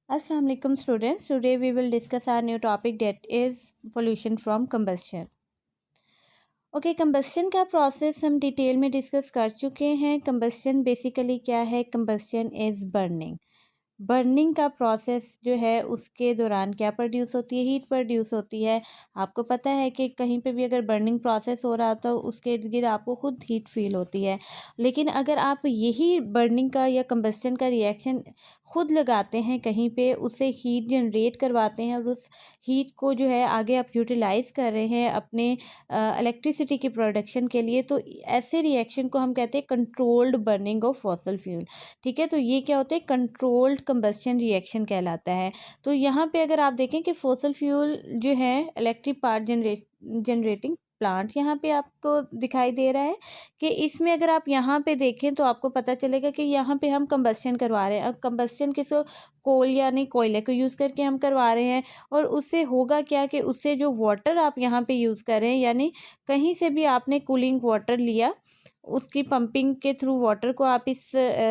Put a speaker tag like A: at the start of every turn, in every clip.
A: Assalamu alaikum students. Today we will discuss our new topic that is pollution from combustion. Okay combustion का process हम detail में discuss कर चुके हैं। Combustion basically क्या है? Combustion is burning. बर्निंग का प्रोसेस जो है उसके दौरान क्या प्रोड्यूस होती है? हीट प्रोड्यूस होती है। आपको पता है कि कहीं पे भी अगर बर्निंग प्रोसेस हो रहा तो उसके इर्द गिर्द आपको खुद हीट फील होती है। लेकिन अगर आप यही बर्निंग का या कंबस्टन का रिएक्शन खुद लगाते हैं कहीं पे, उससे हीट जनरेट करवाते हैं और उस हीट को जो है आगे आप यूटिलाइज़ कर रहे हैं अपने इलेक्ट्रिसिटी की प्रोडक्शन के लिए, तो ऐसे रिएक्शन को हम कहते हैं controlled burning of fossil fuel. ठीक है, तो ये क्या होता है? कंट्रोल्ड कंबस्शन रिएक्शन कहलाता है। तो यहाँ पे अगर आप देखें कि फॉसल फ्यूल जो है इलेक्ट्रिक पार्ट जनरेटिंग प्लांट यहाँ पे आपको दिखाई दे रहा है कि इसमें अगर आप यहाँ पे देखें तो आपको पता चलेगा कि यहाँ पे हम कंबस्शन करवा रहे हैं। अब कंबस्शन किसको? कोल यानी कोयले को यूज़ करके हम करवा रहे हैं। और उससे होगा क्या कि उससे जो वाटर आप यहाँ पे यूज़ कर रहे हैं, यानी कहीं से भी आपने कूलिंग वाटर लिया, उसकी पंपिंग के थ्रू वाटर को आप इस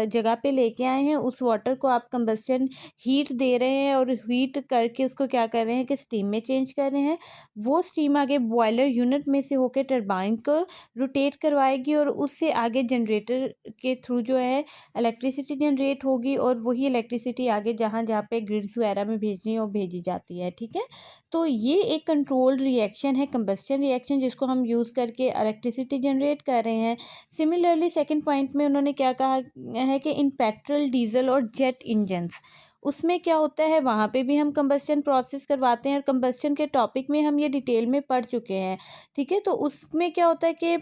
A: जगह पे लेके आए हैं, उस वाटर को आप कंबस्टन हीट दे रहे हैं और हीट करके उसको क्या कर रहे हैं कि स्टीम में चेंज कर रहे हैं। वो स्टीम आगे बॉयलर यूनिट में से होकर टरबाइन को रोटेट करवाएगी और उससे आगे जनरेटर के थ्रू जो है इलेक्ट्रिसिटी जनरेट होगी और वही इलेक्ट्रिसिटी आगे जहाँ जहाँ पे ग्रिड्स वगैरह में भेजनी है वो भेजी जाती है। ठीक है, तो ये एक कंट्रोल्ड रिएक्शन है कंबस्टन रिएक्शन, जिसको हम यूज़ करके इलेक्ट्रिसिटी जनरेट कर रहे हैं। सिमिलरली सेकंड पॉइंट में उन्होंने क्या कहा है कि इन पेट्रोल, डीजल और जेट इंजन्स, उसमें क्या होता है? वहाँ पे भी हम कंबस्टन प्रोसेस करवाते हैं और कंबस्टन के टॉपिक में हम ये डिटेल में पढ़ चुके हैं। ठीक है, तो उसमें क्या होता है कि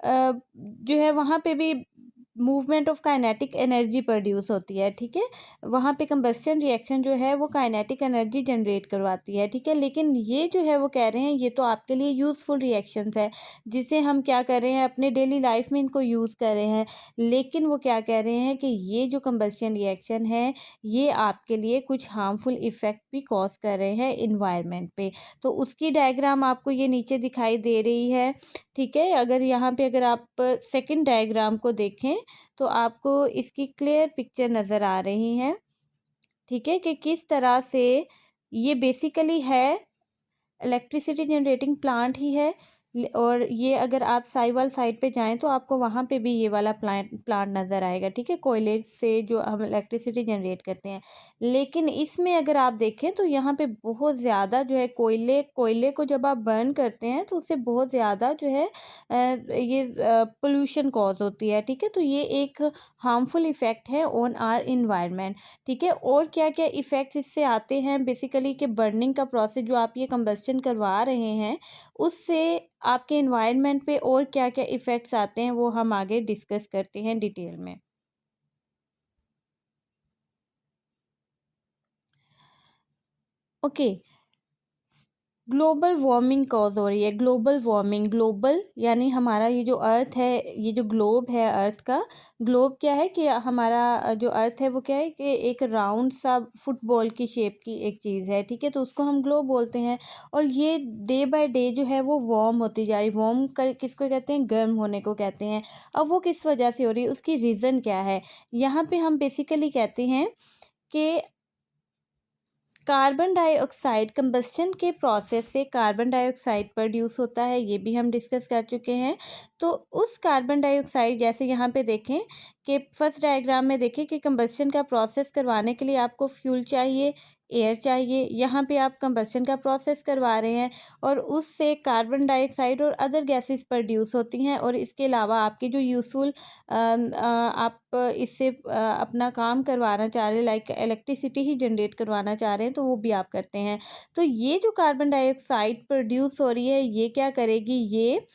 A: जो है वहाँ पे भी movement of kinetic energy produce होती है। ठीक है, वहाँ पे कंबस्टन रिएक्शन जो है वो काइनेटिक एनर्जी जनरेट करवाती है। ठीक है, लेकिन ये जो है वो कह रहे हैं ये तो आपके लिए यूज़फुल रिएक्शंस है, जिसे हम क्या कर रहे हैं अपने डेली लाइफ में इनको यूज़ कर रहे हैं। लेकिन वो क्या कह रहे हैं कि ये जो कंबस्टन रिएक्शन है ये आपके लिए कुछ हार्मफुल इफ़ेक्ट भी कॉज कर रहे हैं इन्वायरमेंट पे। तो उसकी डायग्राम आपको ये नीचे दिखाई दे रही है। ठीक है, अगर यहाँ पे अगर आप सेकंड डायग्राम को देखें तो आपको इसकी क्लियर पिक्चर नज़र आ रही है। ठीक है, कि किस तरह से ये बेसिकली है इलेक्ट्रिसिटी जनरेटिंग प्लांट ही है। और ये अगर आप साइवल साइड पे जाएं तो आपको वहाँ पे भी ये वाला प्लांट नज़र आएगा। ठीक है, कोयले से जो हम इलेक्ट्रिसिटी जनरेट करते हैं। लेकिन इसमें अगर आप देखें तो यहाँ पे बहुत ज़्यादा जो है कोयले को जब आप बर्न करते हैं तो उससे बहुत ज़्यादा जो है ये पोल्यूशन कॉज होती है। ठीक है, तो ये एक हार्मफुल इफ़ेक्ट है ऑन आर इन्वायरमेंट। ठीक है, और क्या क्या इफ़ेक्ट्स इससे आते हैं बेसिकली कि बर्निंग का प्रोसेस जो आप ये कंबस्टन करवा रहे हैं उससे आपके इन्वायरमेंट पे और क्या क्या इफ़ेक्ट्स आते हैं वो हम आगे डिस्कस करते हैं डिटेल में। ओके, ग्लोबल वार्मिंग कॉज हो रही है। ग्लोबल वार्मिंग, ग्लोबल यानी हमारा ये जो अर्थ है, ये जो ग्लोब है अर्थ का, ग्लोब क्या है कि हमारा जो अर्थ है वो क्या है कि एक राउंड सा फुटबॉल की शेप की एक चीज़ है। ठीक है, तो उसको हम ग्लोब बोलते हैं। और ये डे बाय डे जो है वो वार्म होती जा रही। वार्म कर किसको कहते हैं? गर्म होने को कहते हैं। अब वो किस वजह से हो रही है, उसकी रीज़न क्या है? यहाँ पे हम बेसिकली कहते हैं कि कार्बन डाइऑक्साइड, कंबस्टन के प्रोसेस से कार्बन डाइऑक्साइड प्रोड्यूस होता है, ये भी हम डिस्कस कर चुके हैं। तो उस कार्बन डाइऑक्साइड, जैसे यहाँ पे देखें कि फर्स्ट डायग्राम में देखें कि कंबस्टन का प्रोसेस करवाने के लिए आपको फ्यूल चाहिए, एयर चाहिए। यहाँ पे आप कंबस्टन का प्रोसेस करवा रहे हैं और उससे कार्बन डाइऑक्साइड और अदर गैसेस प्रोड्यूस होती हैं। और इसके अलावा आपकी जो यूज़फुल आप इससे अपना काम करवाना चाह रहे हैं, लाइक इलेक्ट्रिसिटी ही जनरेट करवाना चाह रहे हैं, तो वो भी आप करते हैं। तो ये जो कार्बन डाइऑक्साइड प्रोड्यूस हो रही है ये क्या करेगी? ये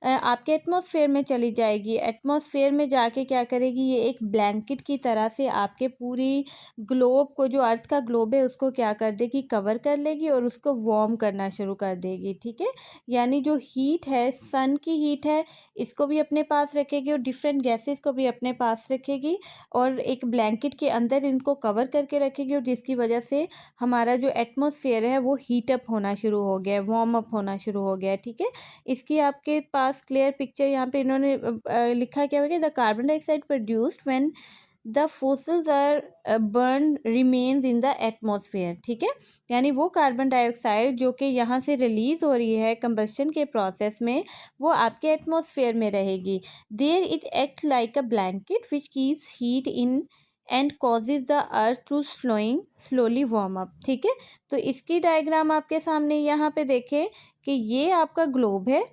A: आपके एटमॉस्फेयर में चली जाएगी। एटमॉस्फेयर में जाके क्या करेगी? ये एक ब्लैंकेट की तरह से आपके पूरी ग्लोब को, जो अर्थ का ग्लोब है उसको क्या कर देगी? कवर कर लेगी और उसको वार्म करना शुरू कर देगी। ठीक है, यानी जो हीट है, सन की हीट है, इसको भी अपने पास रखेगी और डिफरेंट गैसेस को भी अपने पास रखेगी और एक ब्लैंकेट के अंदर इनको कवर करके रखेगी। और जिसकी वजह से हमारा जो एटमॉस्फेयर है वो हीट अप होना शुरू हो गया है, वार्म अप होना शुरू हो गया है। ठीक है, इसकी आपके पास क्लियर पिक्चर यहाँ पे इन्होंने लिखा क्या हुआ है? The carbon dioxide produced when the fossils are burn remains in the atmosphere, ठीक है। यानी वो कार्बन डाइऑक्साइड जो कि यहाँ से रिलीज़ हो रही है कंबस्शन के प्रोसेस में, वो आपके एटमॉस्फेयर में रहेगी। There it act like a blanket which keeps heat in and causes the earth to slowly warm up, ठीक है। तो इसकी डायग्राम आपके सामने यहाँ पे देखें कि ये आपका ग्लोब है,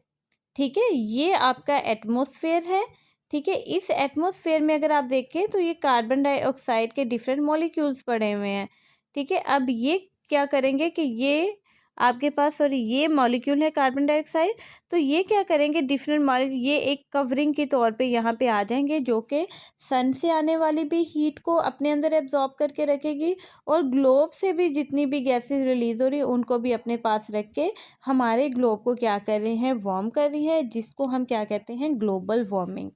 A: ठीक है, ये आपका एटमॉस्फेयर है, ठीक है। इस एटमॉस्फेयर में अगर आप देखें तो ये कार्बन डाइऑक्साइड के डिफरेंट मॉलिक्यूल्स पड़े हुए हैं, ठीक है। अब ये क्या करेंगे कि ये आपके पास, सॉरी, ये मॉलिक्यूल है कार्बन डाइऑक्साइड, तो ये क्या करेंगे, डिफरेंट मॉलिक्यूल ये एक कवरिंग के तौर पे यहाँ पे आ जाएंगे, जो कि सन से आने वाली भी हीट को अपने अंदर एब्जॉर्ब करके रखेगी, और ग्लोब से भी जितनी भी गैसेस रिलीज हो रही है उनको भी अपने पास रख के हमारे ग्लोब को क्या कर रहे हैं, वार्म कर रही है, जिसको हम क्या कहते हैं, ग्लोबल वार्मिंग।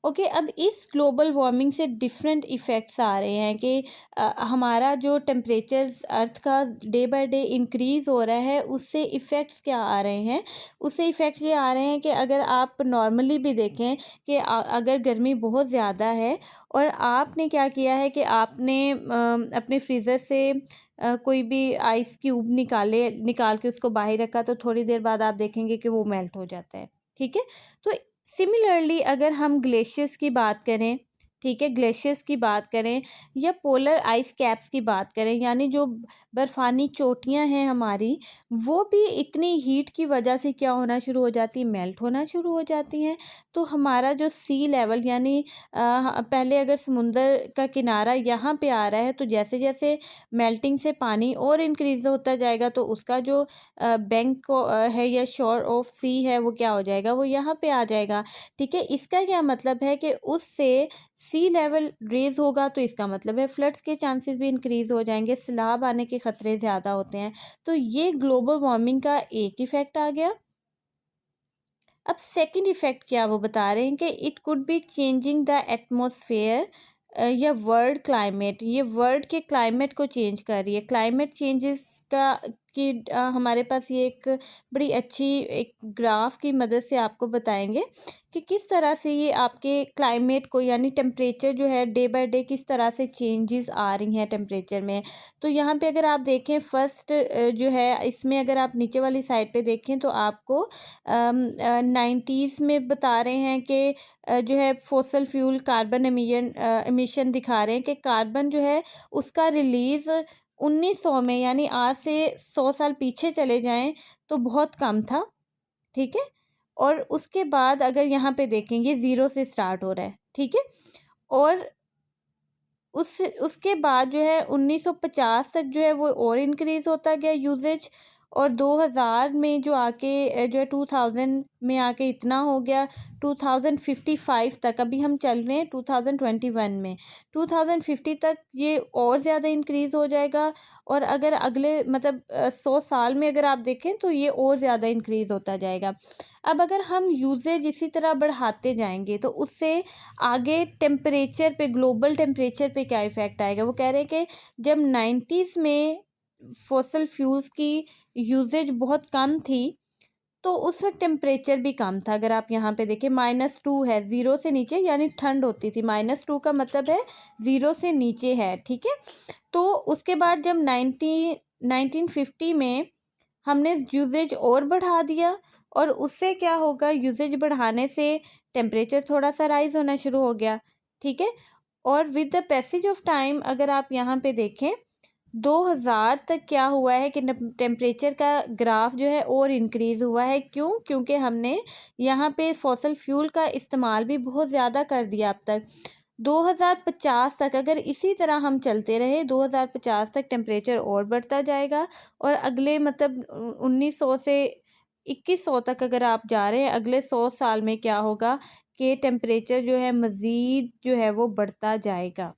A: ओके, अब इस ग्लोबल वार्मिंग से डिफरेंट इफ़ेक्ट्स आ रहे हैं कि हमारा जो टेम्परेचर अर्थ का डे बाय डे इंक्रीज़ हो रहा है, उससे इफ़ेक्ट्स क्या आ रहे हैं, उससे इफ़ेक्ट्स ये आ रहे हैं कि अगर आप नॉर्मली भी देखें कि अगर गर्मी बहुत ज़्यादा है और आपने क्या किया है कि आपने अपने फ्रीज़र से कोई भी आइस क्यूब निकाल के उसको बाहर रखा, तो थोड़ी देर बाद आप देखेंगे कि वो मेल्ट हो जाता है, ठीक है। तो सिमिलरली अगर हम ग्लेशियर्स की बात करें, ठीक है, ग्लेशियर्स की बात करें या पोलर आइस कैप्स की बात करें, यानी जो बर्फ़ानी चोटियां हैं हमारी, वो भी इतनी हीट की वजह से क्या होना शुरू हो जाती है, मेल्ट होना शुरू हो जाती हैं। तो हमारा जो सी लेवल, यानी पहले अगर समुंदर का किनारा यहाँ पे आ रहा है, तो जैसे जैसे मेल्टिंग से पानी और इंक्रीज़ होता जाएगा, तो उसका जो बैंक है या शोर ऑफ सी है, वो क्या हो जाएगा, वो यहाँ पे आ जाएगा, ठीक है। इसका क्या मतलब है कि उससे सी लेवल रेज होगा, तो इसका मतलब है फ्लड्स के चांसेस भी इंक्रीज़ हो जाएंगे, सैलाब आने के ख़तरे ज़्यादा होते हैं। तो ये ग्लोबल वार्मिंग का एक इफ़ेक्ट आ गया। अब सेकंड इफ़ेक्ट क्या वो बता रहे हैं कि it could be changing the atmosphere या वर्ल्ड क्लाइमेट, ये वर्ल्ड के क्लाइमेट को चेंज कर रही है। क्लाइमेट चेंजेस का कि हमारे पास ये एक बड़ी अच्छी एक ग्राफ की मदद से आपको बताएंगे कि किस तरह से ये आपके क्लाइमेट को, यानी टेम्परेचर जो है डे बाय डे किस तरह से चेंजेस आ रही हैं टेम्परेचर में। तो यहाँ पे अगर आप देखें फर्स्ट जो है, इसमें अगर आप नीचे वाली साइड पे देखें तो आपको 90s में बता रहे हैं कि जो है फॉसल फ्यूल कार्बन एमिशन दिखा रहे हैं कि कार्बन जो है उसका रिलीज़ 1900 में, यानी आज से 100 साल पीछे चले जाएं तो बहुत कम था, ठीक है। और उसके बाद अगर यहाँ पे देखेंगे ज़ीरो से स्टार्ट हो रहा है, ठीक है। और उसके बाद जो है 1950 तक जो है वो और इंक्रीज़ होता गया यूजेज, और 2000 में जो आके जो है 2000 में आके इतना हो गया, 2055 तक, अभी हम चल रहे हैं 2021 में, 2050 तक ये और ज़्यादा इंक्रीज़ हो जाएगा। और अगर अगले मतलब 100 साल में अगर आप देखें तो ये और ज़्यादा इंक्रीज़ होता जाएगा। अब अगर हम यूजेज इसी तरह बढ़ाते जाएंगे तो उससे आगे टेम्परेचर पे, ग्लोबल टेम्परेचर पे क्या इफ़ेक्ट आएगा। वो कह रहे हैं कि जब 90s में फॉसल फ्यूल्स की यूजेज बहुत कम थी, तो उस वक्त टेम्परेचर भी कम था। अगर आप यहाँ पे देखें -2 है, ज़ीरो से नीचे, यानी ठंड होती थी। -2 का मतलब है ज़ीरो से नीचे है, ठीक है। तो उसके बाद जब 1950 में हमने यूजेज और बढ़ा दिया, और उससे क्या होगा, यूजेज बढ़ाने से टेम्परेचर थोड़ा सा राइज होना शुरू हो गया, ठीक है। और with the passage of time अगर आप यहाँ पे देखें 2000 तक क्या हुआ है कि टेम्परेचर का ग्राफ जो है और इंक्रीज़ हुआ है। क्यों? क्योंकि हमने यहाँ पे फॉसल फ्यूल का इस्तेमाल भी बहुत ज़्यादा कर दिया अब तक। 2050 तक अगर इसी तरह हम चलते रहे, 2050 तक टेम्परेचर और बढ़ता जाएगा, और अगले मतलब 1900 से 2100 तक अगर आप जा रहे हैं, अगले 100 साल में क्या होगा कि टेम्परेचर जो है मज़ीद जो है वो बढ़ता जाएगा,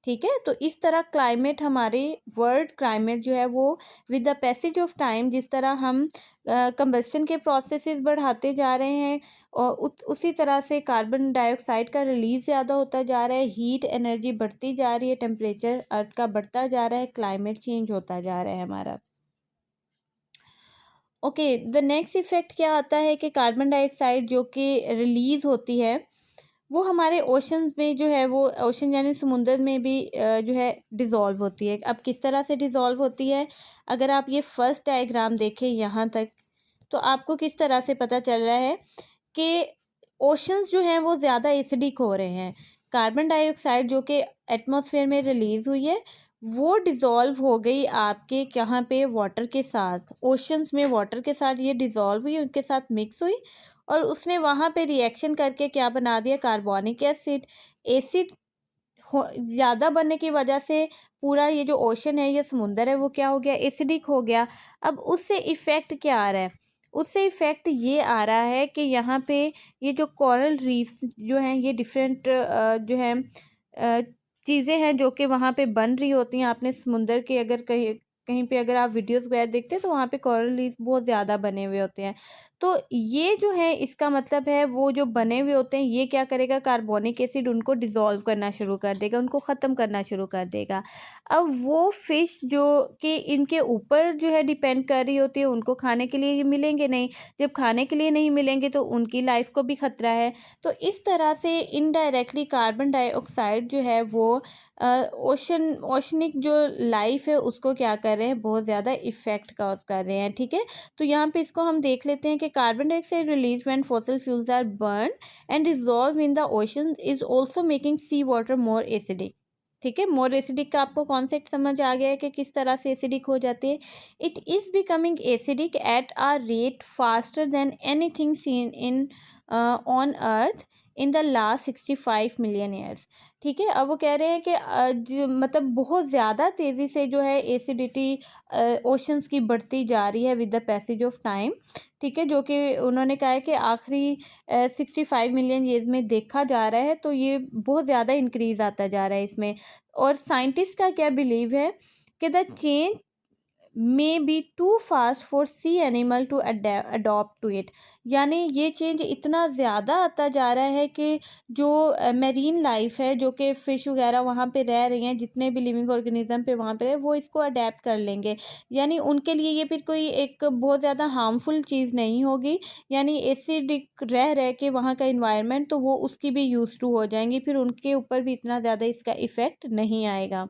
A: ठीक है। तो इस तरह क्लाइमेट, हमारे वर्ल्ड क्लाइमेट जो है वो with the passage of time, जिस तरह हम कंबस्शन के प्रोसेसेस बढ़ाते जा रहे हैं, और उसी तरह से कार्बन डाइऑक्साइड का रिलीज़ ज़्यादा होता जा रहा है, हीट एनर्जी बढ़ती जा रही है, टेम्परेचर अर्थ का बढ़ता जा रहा है, क्लाइमेट चेंज होता जा रहा है हमारा। ओके, द नेक्स्ट इफ़ेक्ट क्या आता है कि कार्बन डाइऑक्साइड जो कि रिलीज़ होती है वो हमारे ओशंस में जो है वो ओशन यानी समुंदर में भी जो है डिज़ोल्व होती है। अब किस तरह से डिज़ोल्व होती है, अगर आप ये फर्स्ट डायग्राम देखें यहाँ तक, तो आपको किस तरह से पता चल रहा है कि ओशंस जो हैं वो ज़्यादा एसिडिक हो रहे हैं। कार्बन डाइऑक्साइड जो कि एटमॉस्फेयर में रिलीज़ हुई है वो डिज़ोल्व हो गई आपके कहाँ पे, वाटर के साथ, ओशंस में वाटर के साथ ये डिज़ोल्व हुई, उनके साथ मिक्स हुई और उसने वहाँ पे रिएक्शन करके क्या बना दिया, कार्बोनिक एसिड। एसिड हो ज़्यादा बनने की वजह से पूरा ये जो ओशन है, ये समुंदर है, वो क्या हो गया, एसिडिक हो गया। अब उससे इफ़ेक्ट क्या आ रहा है, उससे इफ़ेक्ट ये आ रहा है कि यहाँ पे ये जो कोरल रीफ्स जो हैं ये डिफरेंट जो है चीज़ें हैं जो कि वहाँ पे बन रही होती हैं। आपने समुंदर के अगर कहीं कहीं पे अगर आप वीडियोस वगैरह देखते हैं तो वहाँ पे कोरल रीफ बहुत ज़्यादा बने हुए होते हैं। तो ये जो है इसका मतलब है वो जो बने हुए होते हैं ये क्या करेगा, कार्बोनिक एसिड उनको डिज़ोल्व करना शुरू कर देगा, उनको ख़त्म करना शुरू कर देगा। अब वो फ़िश जो कि इनके ऊपर जो है डिपेंड कर रही होती है, उनको खाने के लिए ये मिलेंगे नहीं। जब खाने के लिए नहीं मिलेंगे तो उनकी लाइफ को भी ख़तरा है। तो इस तरह से इनडायरेक्टली कार्बन डाइऑक्साइड जो है वो ओशनिक जो लाइफ है उसको क्या कर रहे हैं, बहुत ज़्यादा इफ़ेक्ट कॉज कर रहे हैं। ठीक है, तो यहाँ पे इसको हम देख लेते हैं कि carbon dioxide release when fossil fuels are burn and dissolve in the ocean is also making sea water more acidic. ठीक है, मोर एसिडिक का आपको कॉन्सेप्ट समझ आ गया है कि किस तरह से एसिडिक हो जाती है। It is becoming acidic at a rate faster than anything seen in on earth in the last 65 million years. ठीक है, अब वो कह रहे हैं कि मतलब बहुत ज़्यादा तेज़ी से जो है एसिडिटी ओशंस की बढ़ती जा रही है with the passage of time. ठीक है, जो कि उन्होंने कहा है कि आखिरी 65 मिलियन ईयर्स में देखा जा रहा है, तो ये बहुत ज़्यादा इंक्रीज़ आता जा रहा है इसमें। और साइंटिस्ट का क्या बिलीव है कि the change may be too fast for sea animal to adopt to it. यानी ये चेंज इतना ज़्यादा आता जा रहा है कि जो मेरीन लाइफ है, जो कि फ़िश वगैरह वहाँ पे रह रही हैं, जितने भी लिविंग ऑर्गेनिज्म पे वहाँ पे है, वो इसको अडेप्ट कर लेंगे। यानी उनके लिए ये फिर कोई एक बहुत ज़्यादा हार्मफुल चीज़ नहीं होगी। यानी एसिडिक रह रह के वहाँ का इन्वायरमेंट, तो वो उसकी भी यूज़ टू हो जाएंगी, फिर उनके ऊपर भी इतना ज़्यादा इसका इफ़ेक्ट नहीं आएगा।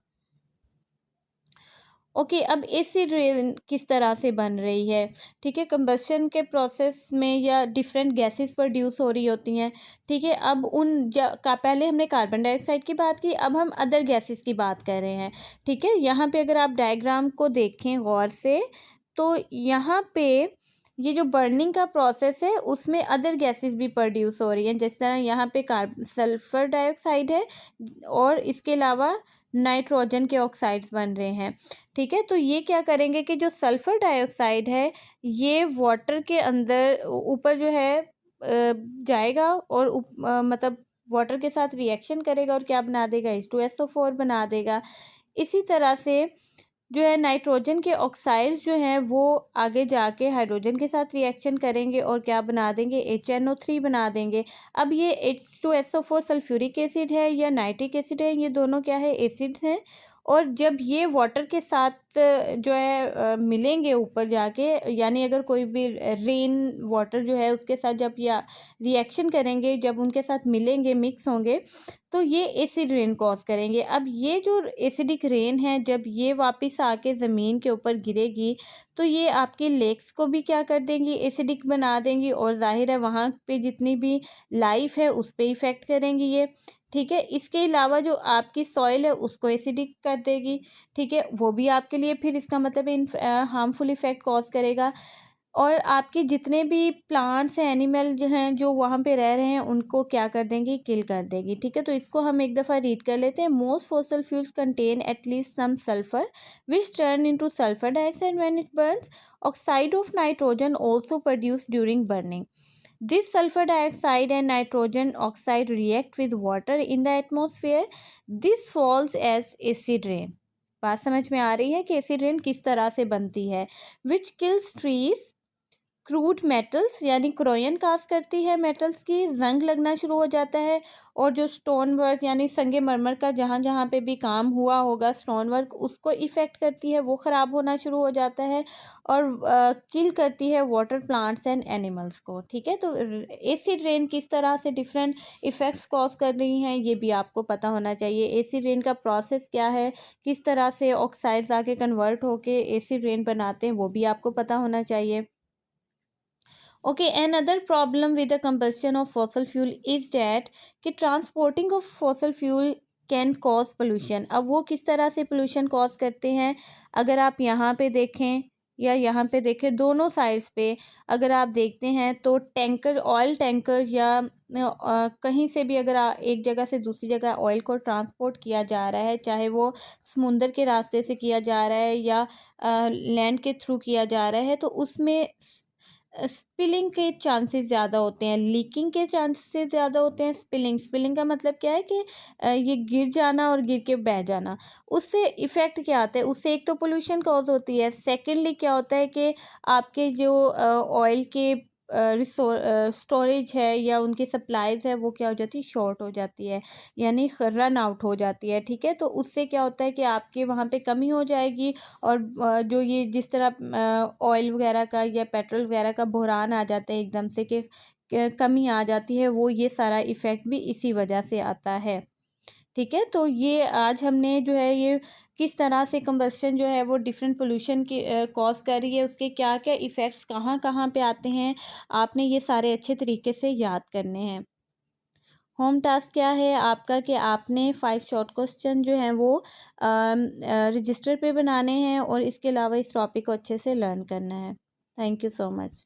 A: ओके, अब एसिड रेन किस तरह से बन रही है। ठीक है, कंबस्शन के प्रोसेस में या डिफरेंट गैसेस प्रोड्यूस हो रही होती हैं। ठीक है, अब पहले हमने कार्बन डाइऑक्साइड की बात की, अब हम अदर गैसेस की बात कर रहे हैं। ठीक है, यहाँ पे अगर आप डायग्राम को देखें गौर से, तो यहाँ पे ये जो बर्निंग का प्रोसेस है उसमें अदर गैसेस भी प्रोड्यूस हो रही हैं। जिस तरह यहाँ पे सल्फर डाइऑक्साइड है और इसके अलावा नाइट्रोजन के ऑक्साइड्स बन रहे हैं। ठीक है, तो ये क्या करेंगे कि जो सल्फ़र डाइऑक्साइड है ये वाटर के अंदर ऊपर जो है जाएगा और मतलब वाटर के साथ रिएक्शन करेगा और क्या बना देगा, H2SO4 बना देगा। इसी तरह से जो है नाइट्रोजन के ऑक्साइड्स जो हैं वो आगे जाके हाइड्रोजन के साथ रिएक्शन करेंगे और क्या बना देंगे, HNO3 बना देंगे। अब ये H2SO4 सल्फ्यूरिक एसिड है या नाइट्रिक एसिड है, ये दोनों क्या है, एसिड हैं। और जब ये वाटर के साथ जो है मिलेंगे ऊपर जाके, यानी अगर कोई भी रेन वाटर जो है उसके साथ जब या रिएक्शन करेंगे, जब उनके साथ मिलेंगे, मिक्स होंगे, तो ये एसिड रेन कॉज करेंगे। अब ये जो एसिडिक रेन है जब ये वापस आके ज़मीन के ऊपर गिरेगी तो ये आपके लेक्स को भी क्या कर देंगी, एसिडिक बना देंगी और ज़ाहिर है वहाँ पे जितनी भी लाइफ है उस पे इफ़ेक्ट करेंगी ये। ठीक है, इसके अलावा जो आपकी सॉइल है उसको एसिडिक कर देगी। ठीक है, वो भी आपके लिए फिर इसका मतलब हार्मफुल इफ़ेक्ट कॉज करेगा। और आपके जितने भी प्लांट्स हैं, एनिमल जो हैं जो वहाँ पे रह रहे हैं, उनको क्या कर देंगी, किल कर देगी। ठीक है, तो इसको हम एक दफ़ा रीड कर लेते हैं। Most fossil fuels contain at least some sulphur which turn into sulphur dioxide when it burns. Oxide of nitrogen also produce during burning. This sulfur dioxide and nitrogen oxide react with water in the atmosphere. This falls as acid rain. बात समझ में आ रही है कि acid rain किस तरह से बनती है। Which kills trees crude metals यानी क्रोयन काज करती है मेटल्स की, जंग लगना शुरू हो जाता है। और जो स्टोन वर्क यानी संगमरमर का जहाँ जहाँ पे भी काम हुआ होगा स्टोन वर्क, उसको इफ़ेक्ट करती है, वो ख़राब होना शुरू हो जाता है। और किल करती है वाटर प्लांट्स एंड एनिमल्स को। ठीक है, तो एसिड रेन किस तरह से डिफरेंट इफ़ेक्ट्स कॉज कर रही हैं ये भी आपको पता होना चाहिए। एसिड रेन का प्रोसेस क्या है, किस तरह से ऑक्साइड्स आके कन्वर्ट होके एसिड रेन बनाते हैं, वो भी आपको पता होना चाहिए। Okay, another problem with the combustion of fossil fuel is that कि transporting of fossil fuel can cause pollution। अब वो किस तरह से pollution cause करते हैं, अगर आप यहाँ पे देखें या यहाँ पे देखें, दोनों साइड्स पे अगर आप देखते हैं तो टैंकर, ऑयल टैंकर या कहीं से भी अगर एक जगह से दूसरी जगह ऑयल को ट्रांसपोर्ट किया जा रहा है, चाहे वो समुंदर के रास्ते से किया जा रहा है या लैंड के थ्रू किया जा रहा है, तो उसमें स्पिलिंग के चांसेस ज़्यादा होते हैं, लीकिंग के चांसेस ज़्यादा होते हैं। स्पिलिंग का मतलब क्या है कि ये गिर जाना और गिर के बह जाना। उससे इफ़ेक्ट क्या आता है, उससे एक तो पोल्यूशन कॉज होती है, सेकेंडली क्या होता है कि आपके जो ऑयल के स्टोरेज है या उनकी सप्लाईज़ है वो क्या हो जाती है, शॉर्ट हो जाती है, यानी रन आउट हो जाती है। ठीक है, तो उससे क्या होता है कि आपके वहाँ पे कमी हो जाएगी। और जो ये जिस तरह ऑयल वगैरह का या पेट्रोल वगैरह का बहरान आ जाता है एकदम से कि कमी आ जाती है, वो ये सारा इफ़ेक्ट भी इसी वजह से आता है। ठीक है, तो ये आज हमने जो है ये किस तरह से कंबस्शन जो है वो डिफरेंट पोल्यूशन की कॉज कर रही है, उसके क्या क्या इफ़ेक्ट्स कहाँ कहाँ पे आते हैं, आपने ये सारे अच्छे तरीके से याद करने हैं। होम टास्क क्या है आपका कि आपने 5 शॉर्ट क्वेश्चन जो हैं वो रजिस्टर पे बनाने हैं और इसके अलावा इस टॉपिक को अच्छे से लर्न करना है। Thank you so much.